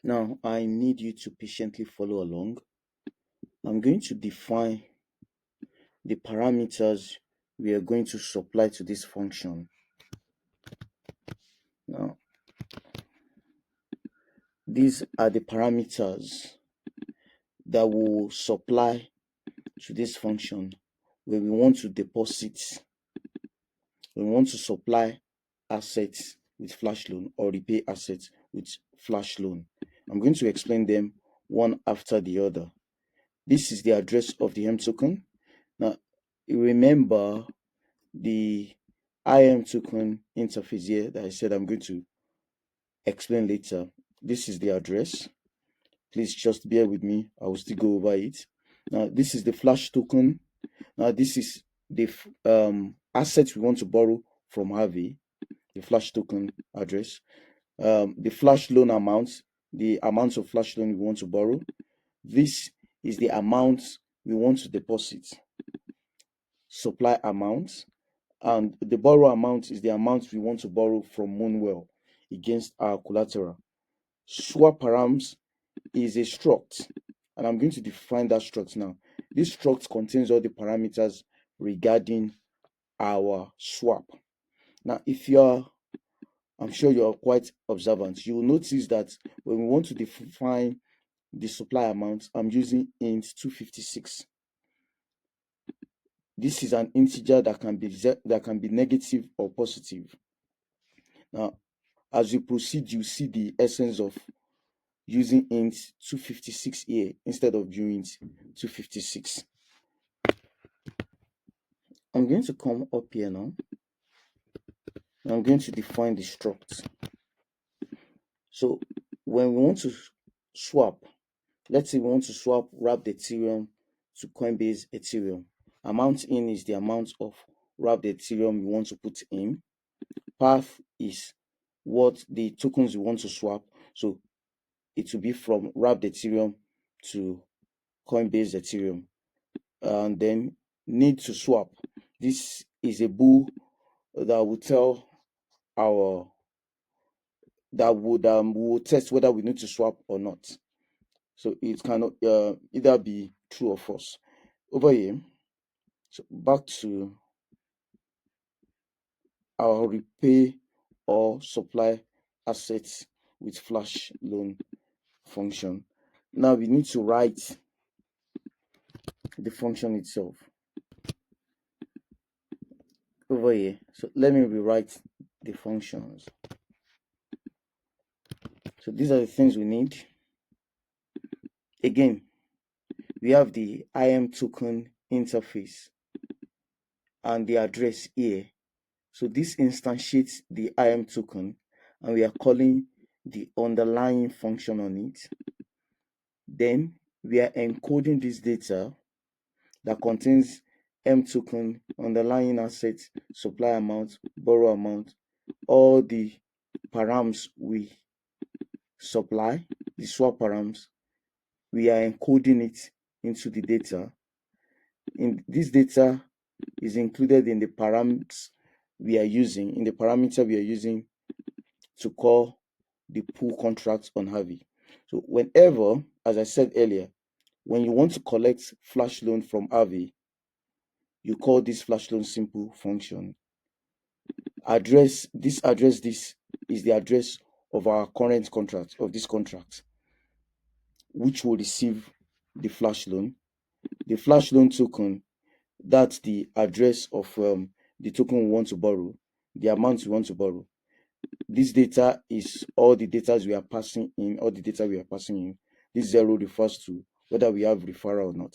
Now, I need you to patiently follow along. I'm going to define the parameters we are going to supply to this function. Now, these are the parameters that will supply to this function where we want to deposit, we want to supply assets with flash loan or repay assets with flash loan. I'm going to explain them one after the other. This is the address of the M token. Now, you remember the IM token interface here that I said I'm going to explain later. This is the address. Please just bear with me. I will still go over it. Now, this is the flash token. Now, this is the asset we want to borrow from aave, the flash token address. The flash loan amount, the amount of flash loan we want to borrow. This is the amount we want to deposit, supply amount, and the borrow amount is the amount we want to borrow from Moonwell against our collateral. Swap params is a struct, and I'm going to define that struct now. This struct contains all the parameters regarding our swap. Now, I'm sure you're quite observant, you will notice that when we want to define the supply amount, I'm using int 256. This is an integer that can be negative or positive. Now, as you proceed, you see the essence of using int 256 here instead of doing 256. I'm going to come up here now. I'm going to define the struct. So when we want to swap, let's say we want to swap wrapped Ethereum to Coinbase Ethereum. Amount in is the amount of wrapped Ethereum you want to put in. Path is what the tokens you want to swap. So it will be from wrapped Ethereum to Coinbase Ethereum. And then need to swap. This is a bool that will tell our that would we will test whether we need to swap or not. So it cannot either be true or false. Over here, so back to our repay or supply assets with flash loan function. Now we need to write the function itself over here. So let me rewrite the functions. So these are the things we need. Again, we have the IM token interface and the address here. So this instantiates the IM token and we are calling the underlying function on it. Then we are encoding this data that contains M token, underlying assets, supply amount, borrow amount, all the params we supply, the swap params, we are encoding it into the data. In this data is included in the params we are using, in the parameter we are using to call the pool contract on aave. So whenever, as I said earlier, when you want to collect flash loan from aave, you call this flash loan simple function. This is the address of our current contract, of this contract, which will receive the flash loan. The flash loan token, that's the address of the token we want to borrow, the amount we want to borrow. This data is all the data we are passing in, This 0 refers to whether we have referral or not.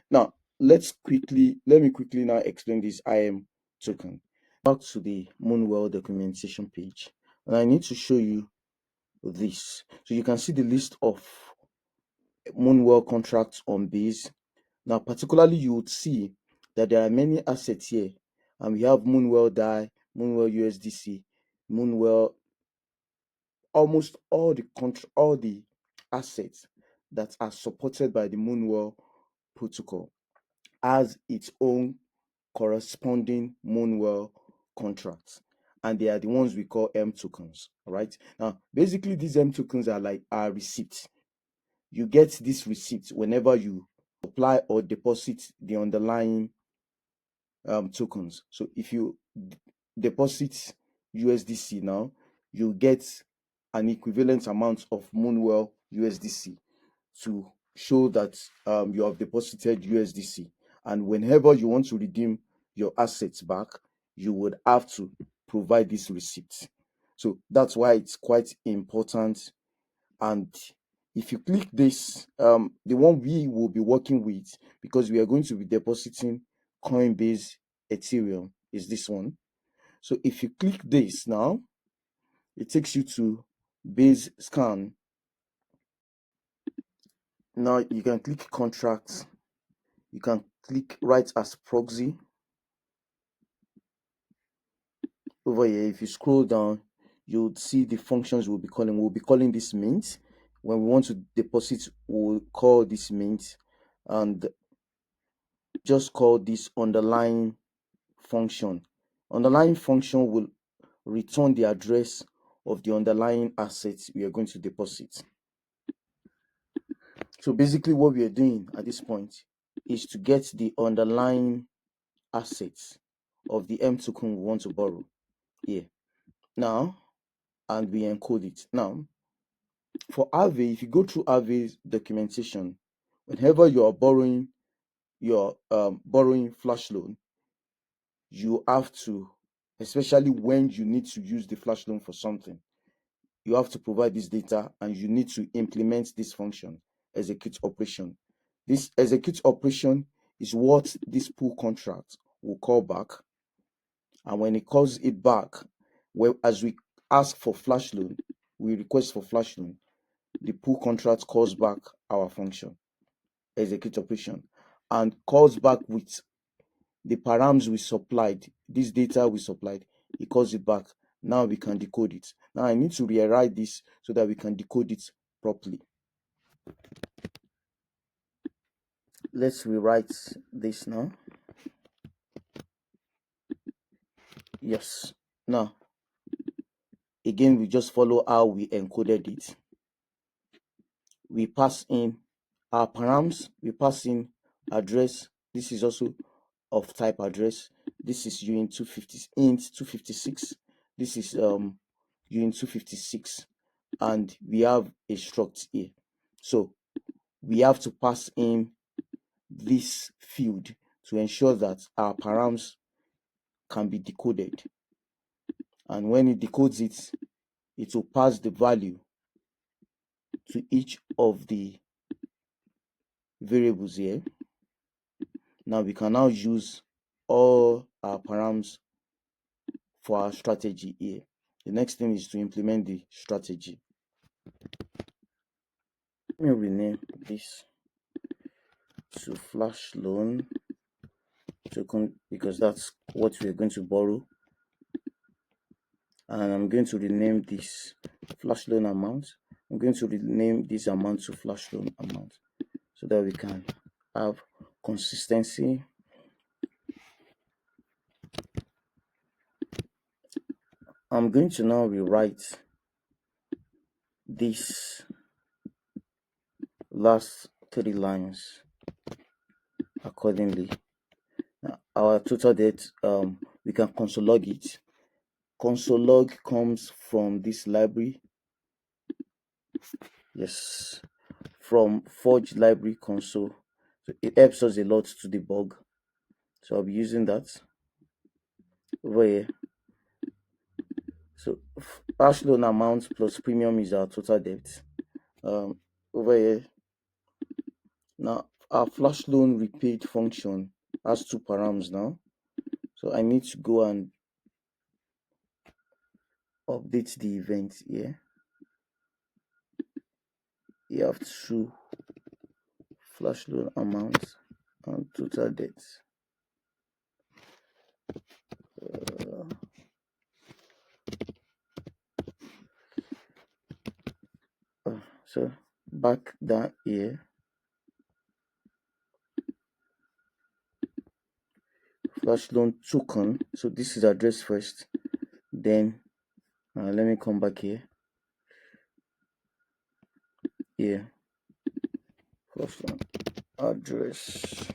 Now, let me quickly now explain this IM token. Back to the Moonwell documentation page, and I need to show you this. So you can see the list of Moonwell contracts on Base. Now, particularly, you would see that there are many assets here, and we have Moonwell DAI, Moonwell USDC, Moonwell, almost all the assets that are supported by the Moonwell protocol has its own corresponding Moonwell contract. and they are the ones we call M tokens. All right. Now, basically, these M tokens are like our receipts. You get this receipt whenever you apply or deposit the underlying tokens. So if you deposit USDC now, you get an equivalent amount of moonwell USDC to show that you have deposited USDC. And whenever you want to redeem your assets back, you would have to provide this receipt. So that's why it's quite important. And if you click this, the one we will be working with, because we are going to be depositing Coinbase Ethereum, is this one. So if you click this now, it takes you to base scan. Now you can click contracts. You can click write as proxy. Over here, if you scroll down, you'll see the functions we'll be calling. We'll be calling this mint. When we want to deposit, we'll call this mint, and just call this underlying function. Underlying function will return the address of the underlying assets we are going to deposit. So basically what we are doing at this point is to get the underlying assets of the M token we want to borrow here. Now, and we encode it. Now, for Aave, if you go through Aave's documentation, whenever you are borrowing flash loan, you have to, especially when you need to use the flash loan for something, you have to provide this data and you need to implement this function, execute operation. This execute operation is what this pull contract will call back. And when it calls it back, well, as we ask for flash loan, we request for flash loan, the pull contract calls back our function, execute operation, and calls back with the params we supplied, this data we supplied, it calls it back. Now we can decode it. Now I need to rewrite this so that we can decode it properly. Let's rewrite this now. Yes. Now, again, we just follow how we encoded it. We pass in our params, we pass in address. This is also of type address. This is int 256. This is int 256, and we have a struct here. So we have to pass in this field to ensure that our params can be decoded. And when it decodes it, it will pass the value to each of the variables here. Now we can now use all our params for our strategy here. The next thing is to implement the strategy. Let me rename this to flash loan token because that's what we're going to borrow. And I'm going to rename this flash loan amount. I'm going to rename this amount to flash loan amount so that we can have consistency. I'm going to now rewrite this last 3 lines accordingly. Now, our total debt, we can console log it. Console log comes from this library. Yes, from Forge library console. So it helps us a lot to debug. So I'll be using that over here. So flash loan amount plus premium is our total debt. Over here. Now our flash loan repaid function has 2 params now. So I need to go and update the event here. You have 2 flash loan amounts and total debt. So back down here, flash loan token. So this is address first, Then let me come back here. Here, first one, address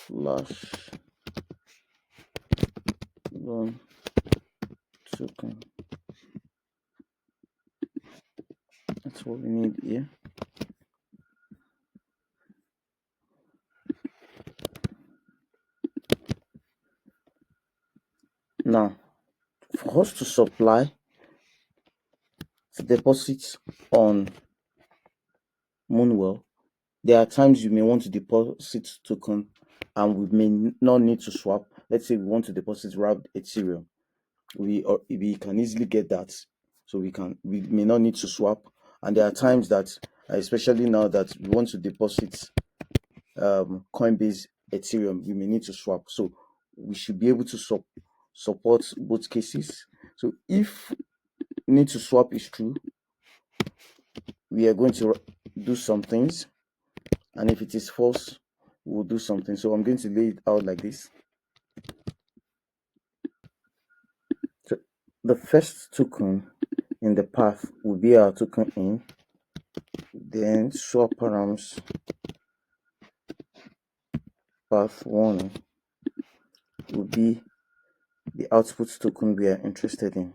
slash loan token. That's what we need here. Now, for us to supply the deposits on Moonwell, there are times you may want to deposit token and we may not need to swap. Let's say we want to deposit wrapped Ethereum. We can easily get that. So we may not need to swap. And there are times that, especially now that we want to deposit Coinbase Ethereum, we may need to swap. So we should be able to support both cases. So if need to swap is true, we are going to do some things, and if it is false, we'll do something. So I'm going to lay it out like this. So the first token in the path will be our token in, then swap params path 1 will be the output token we are interested in.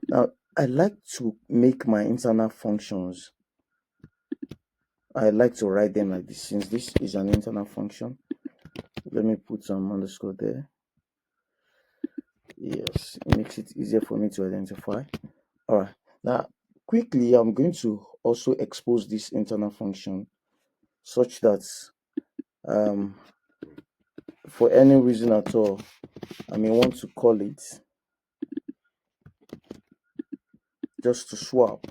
Now, I like to make my internal functions, I like to write them like this. Since this is an internal function, let me put some underscore there. Yes, it makes it easier for me to identify. All right, now quickly I'm going to also expose this internal function such that for any reason at all I may want to call it just to swap,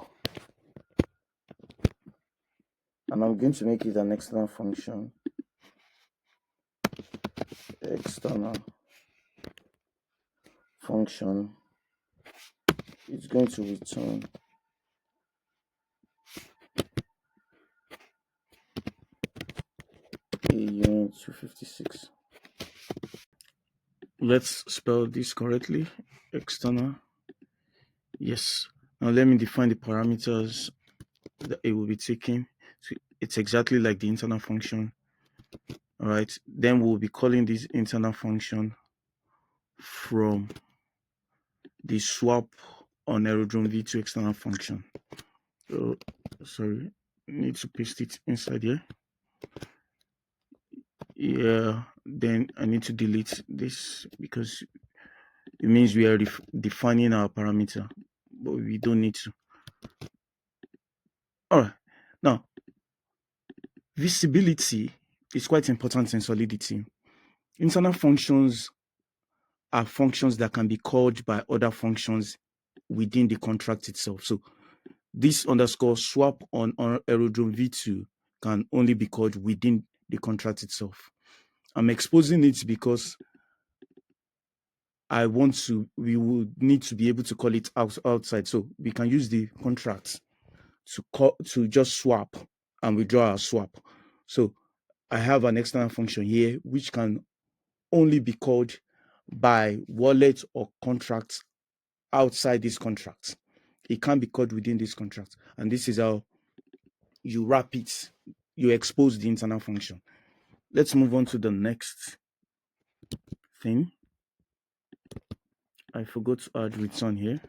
and I'm going to make it an external function. External function is going to return a unit 256. Let's spell this correctly. External. Yes. Now let me define the parameters that it will be taking. So it's exactly like the internal function. All right. Then we'll be calling this internal function from the swap on aerodrome v2 external function. So sorry, I need to paste it inside here. Yeah, then I need to delete this because it means we are defining our parameter, but we don't need to. All right, now visibility is quite important in Solidity. Internal functions are functions that can be called by other functions within the contract itself. So this underscore swap on aerodrome v2 can only be called within the contract itself. I'm exposing it because we would need to be able to call it outside. So we can use the contract to just swap and withdraw our swap. So I have an external function here which can only be called by wallet or contracts outside this contract. It can't be called within this contract. And this is how you wrap it, you expose the internal function. Let's move on to the next thing. I forgot to add return here,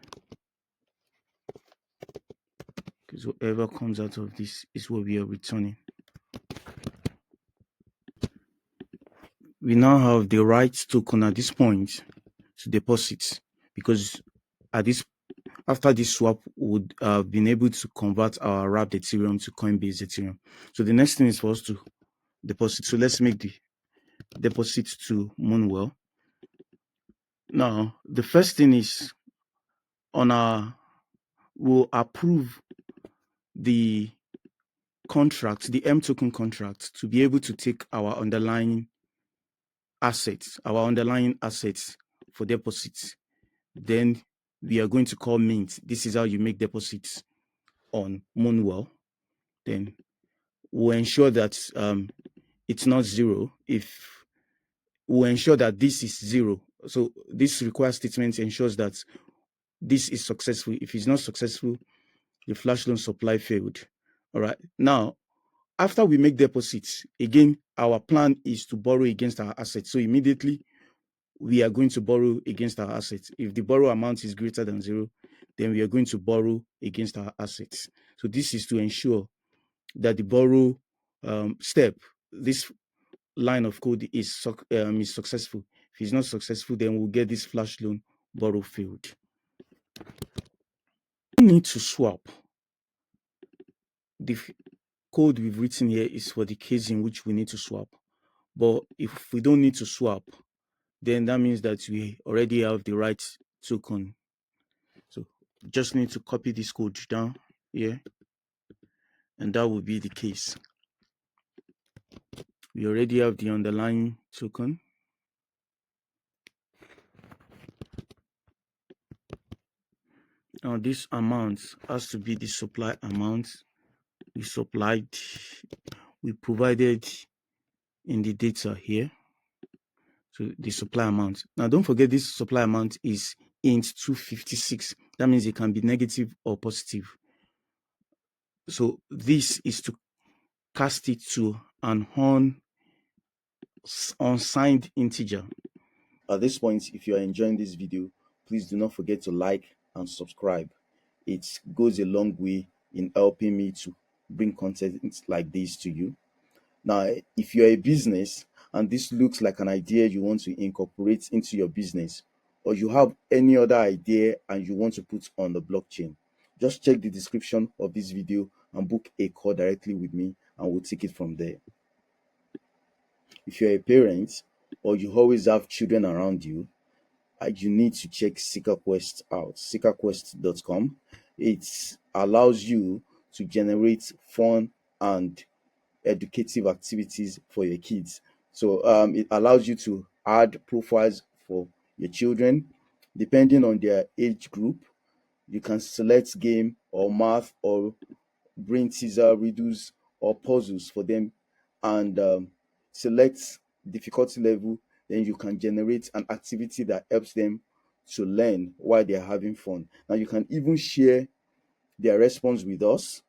because whatever comes out of this is what we are returning. We now have the right token at this point to deposit, because after this swap would have been able to convert our wrapped Ethereum to Coinbase Ethereum. So the next thing is for us to deposit. So let's make the deposit to Moonwell. Now the first thing is we'll approve the contract, the M token contract, to be able to take our underlying assets for deposits. Then we are going to call mint. This is how you make deposits on Moonwell. Then we'll ensure that it's not zero if will ensure that this is zero. So this require statement ensures that this is successful. If it's not successful, the flash loan supply failed. All right. Now, after we make deposits, again, our plan is to borrow against our assets. So immediately we are going to borrow against our assets. If the borrow amount is greater than zero, then we are going to borrow against our assets. So this is to ensure that the borrow step, this line of code is successful. If it's not successful, then we'll get this flash loan borrow failed. We need to swap. The code we've written here is for the case in which we need to swap. But if we don't need to swap, then that means that we already have the right token. So just need to copy this code down here, and that will be the case. We already have the underlying token. Now this amount has to be the supply amount we provided in the data here. So the supply amount. Now don't forget this supply amount is int 256. That means it can be negative or positive. So this is to cast it to an unsigned integer. At this point, if you are enjoying this video, please do not forget to like and subscribe. It goes a long way in helping me to bring content like this to you. Now, if you're a business and this looks like an idea you want to incorporate into your business, or you have any other idea and you want to put on the blockchain, just check the description of this video and book a call directly with me, and we'll take it from there. If you're a parent or you always have children around you, you need to check SeekerQuest out, seekerquest.com. It allows you to generate fun and educative activities for your kids. So it allows you to add profiles for your children depending on their age group. You can select game or math or brain teaser, riddles, or puzzles for them, and select difficulty level. Then you can generate an activity that helps them to learn while they're having fun. Now you can even share their response with us,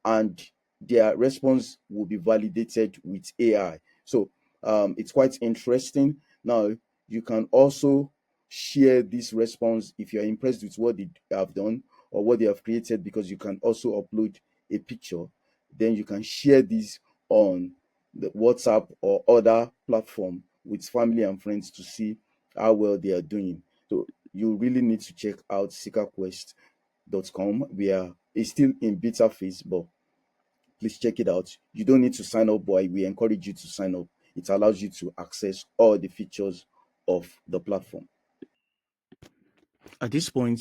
and their response will be validated with AI. So it's quite interesting. Now you can also share this response if you're impressed with what they have done or what they have created, because you can also upload a picture. Then you can share this on the WhatsApp or other platform with family and friends to see how well they are doing. So you really need to check out seekerquest.com. It's still in beta phase, but please check it out. You don't need to sign up, but we encourage you to sign up. It allows you to access all the features of the platform. At this point,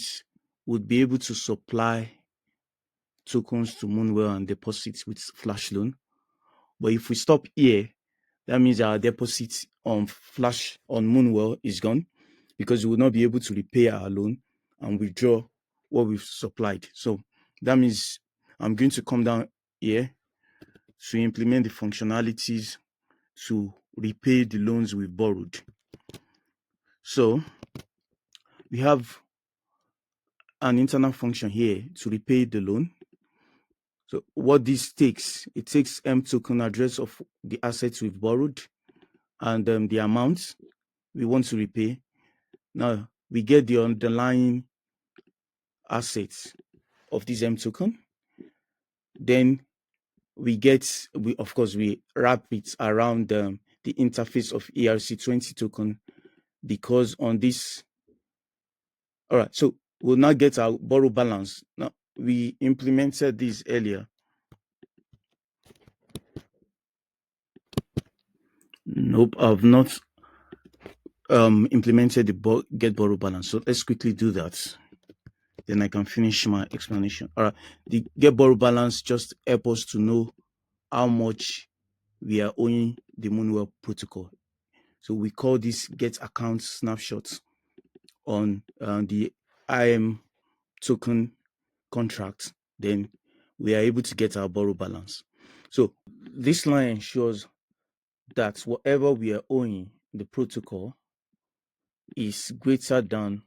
we'll be able to supply tokens to Moonwell and deposits with Flash Loan. But if we stop here, that means our deposit on Moonwell is gone, because we will not be able to repay our loan and withdraw what we've supplied. So that means I'm going to come down here to implement the functionalities to repay the loans we've borrowed. So we have an internal function here to repay the loan. So what this takes, it takes M token address of the assets we've borrowed and the amount we want to repay. Now we get the underlying assets of this M token. Then we wrap it around the interface of ERC20 token, because on this, all right, so we'll now get our borrow balance. Now we implemented this earlier. Nope, I've not implemented the get borrow balance. So let's quickly do that. Then I can finish my explanation. All right, the get borrow balance just help us to know how much we are owing the Moonwell protocol. So we call this get account snapshots on the IM token contract. Then we are able to get our borrow balance. So this line ensures that whatever we are owing, the protocol is greater than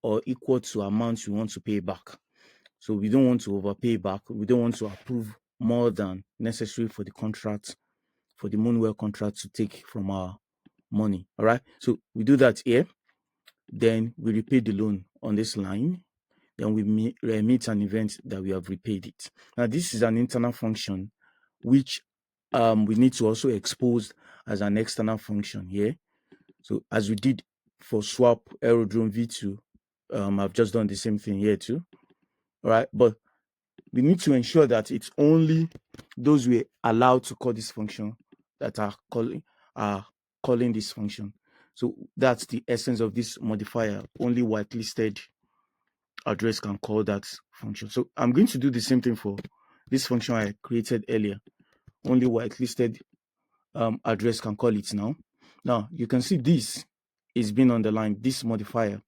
or equal to amounts we want to pay back. So we don't want to overpay back. We don't want to approve more than necessary for the contract, for the moonwell contract to take from our money. All right. So we do that here. Then we repay the loan on this line. Then we remit an event that we have repaid it. Now, this is an internal function which we need to also expose as an external function here. So as we did for swap aerodrome v2, I've just done the same thing here too. All right, but we need to ensure that it's only those we're allowed to call this function that are calling this function. So that's the essence of this modifier. Only whitelisted address can call that function. So I'm going to do the same thing for this function I created earlier. Only whitelisted address can call it now. Now you can see this is being underlined, this modifier.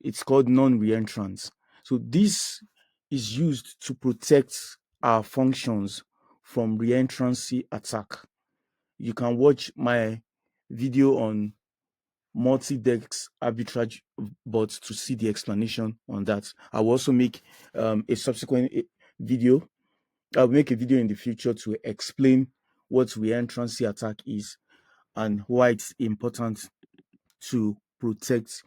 It's called non-reentrance. So this is used to protect our functions from reentrancy attack. You can watch my video on multi-dex arbitrage bots to see the explanation on that. I will also make a subsequent video. I'll make a video in the future to explain what reentrancy attack is and why it's important to protect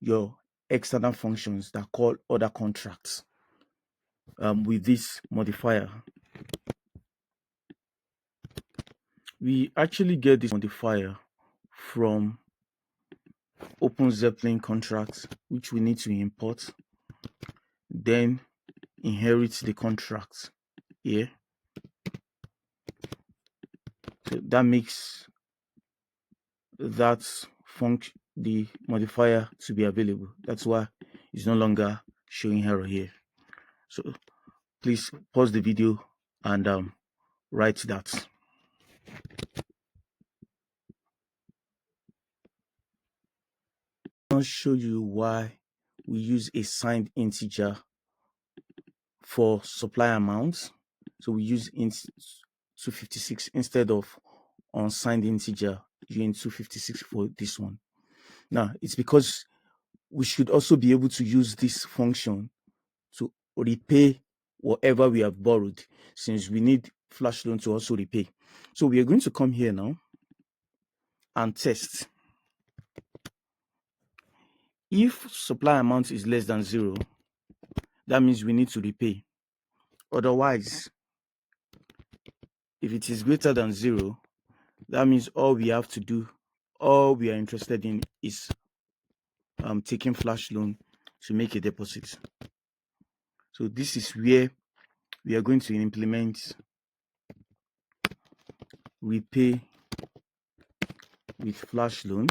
your external functions that call other contracts with this modifier. We actually get this modifier from Open Zeppelin contracts, which we need to import, then inherit the contract here. So that makes that function, the modifier, to be available. That's why it's no longer showing error here. So please pause the video and write that. I'll show you why we use a signed integer for supply amounts. So we use int 256 instead of unsigned integer using 256 for this one. Now it's because we should also be able to use this function to repay whatever we have borrowed, since we need flash loan to also repay. So we are going to come here now and test. If supply amount is less than 0, that means we need to repay. Otherwise, if it is greater than 0, that means all we have to do, all we are interested in is taking flash loan to make a deposit. So this is where we are going to implement repay with flash loan,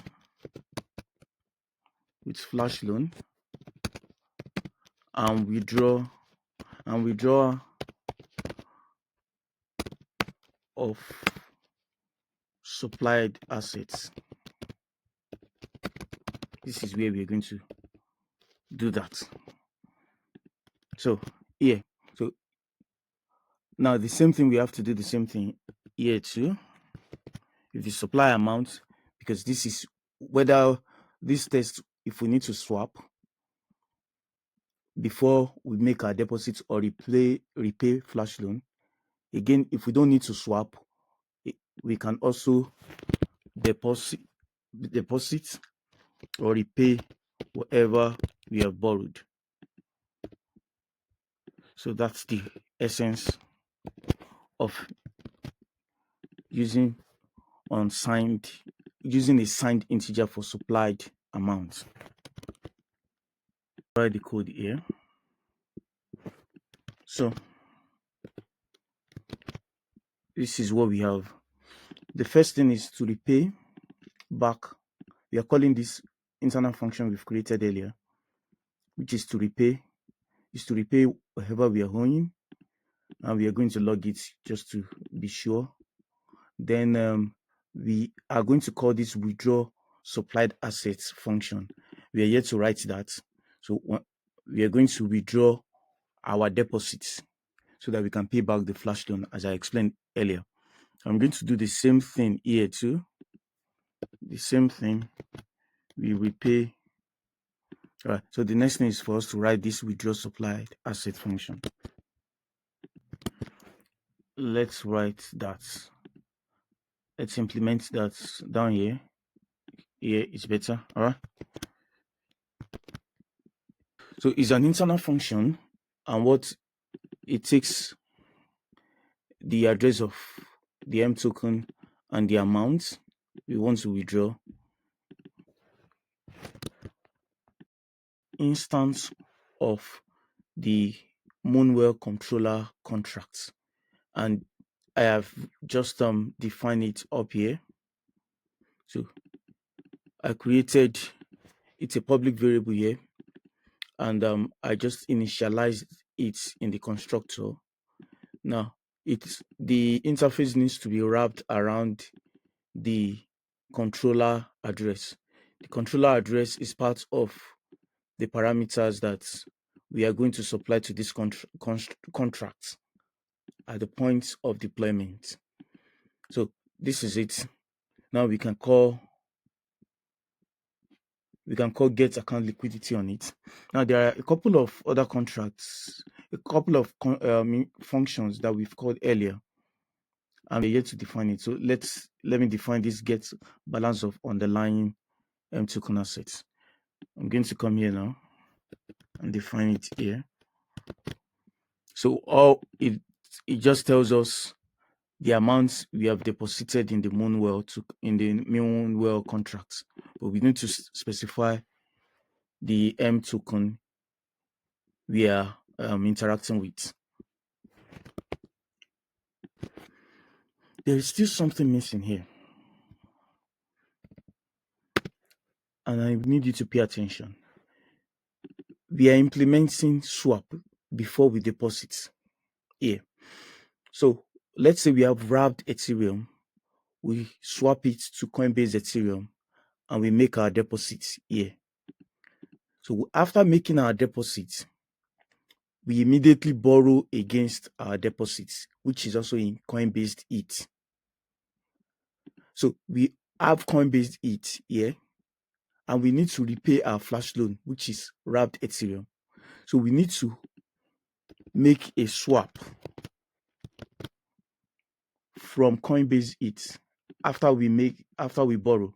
and withdraw of supplied assets. This is where we are going to do that. So here, so now the same thing, we have to do the same thing here too. If the supply amount, because this is whether this test, if we need to swap before we make our deposits or repay flash loan. Again, if we don't need to swap, we can also deposit or repay whatever we have borrowed. So that's the essence of using a signed integer for supplied amounts. Write the code here. So this is what we have. The first thing is to repay back. We are calling this internal function we've created earlier, which is to repay whatever we are owing, and we are going to log it just to be sure. Then we are going to call this withdraw supplied assets function. We are yet to write that. So we are going to withdraw our deposits so that we can pay back the flash loan, as I explained earlier. I'm going to do the same thing here too. the same thing, we repay. All right, so the next thing is for us to write this withdraw supplied asset function. Let's write that. Let's implement that down here. Here is better. All right. So it's an internal function, and what it takes the address of the M token and the amount we want to withdraw, instance of the Moonwell controller contract, and I have just defined it up here. So I created, it's a public variable here, and I just initialized it in the constructor. Now the interface needs to be wrapped around the controller address. The controller address is part of the parameters that we are going to supply to this contract at the point of deployment. So this is it. Now we can call get account liquidity on it. Now there are a couple of other contracts, a couple of functions that we've called earlier, and we're yet to define it. So let me define this get balance of underlying token assets. I'm going to come here now and define it here. So all it just tells us the amounts we have deposited in the Moonwell contracts, but we need to specify the M token we are interacting with. There is still something missing here, and I need you to pay attention. We are implementing swap before we deposit here. So let's say we have wrapped Ethereum, we swap it to Coinbase Ethereum, and we make our deposits here. So after making our deposits, we immediately borrow against our deposits, which is also in Coinbase ETH. So we have Coinbase ETH here, and we need to repay our flash loan, which is wrapped Ethereum. So we need to make a swap from Coinbase ETH after we borrow,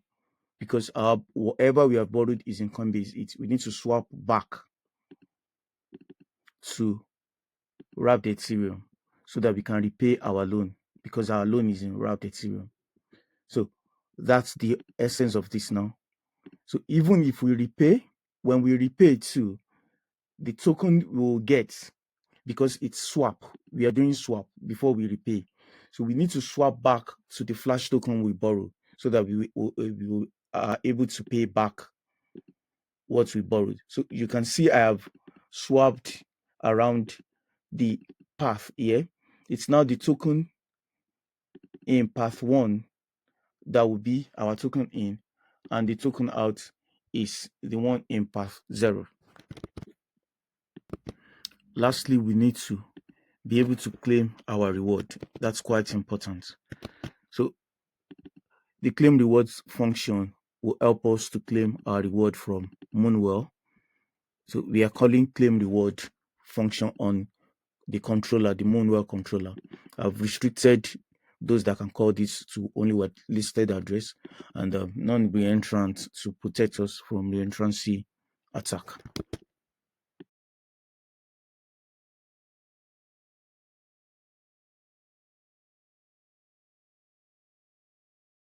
because our whatever we have borrowed is in Coinbase ETH. We need to swap back to wrapped Ethereum so that we can repay our loan, because our loan is in wrapped Ethereum. So that's the essence of this now. So even if we repay, when we repay too, the token we'll get, because it's swap, we are doing swap before we repay. So we need to swap back to the flash token we borrow so that we are able to pay back what we borrowed. So you can see I have swapped around the path here. It's now the token in path 1 that will be our token in, and the token out is the one in path 0. Lastly, we need to be able to claim our reward. That's quite important. So the claim rewards function will help us to claim our reward from Moonwell. So we are calling claim reward function on the controller, the Moonwell controller. I've restricted those that can call this to only what listed address and non-reentrant to protect us from reentrancy attack.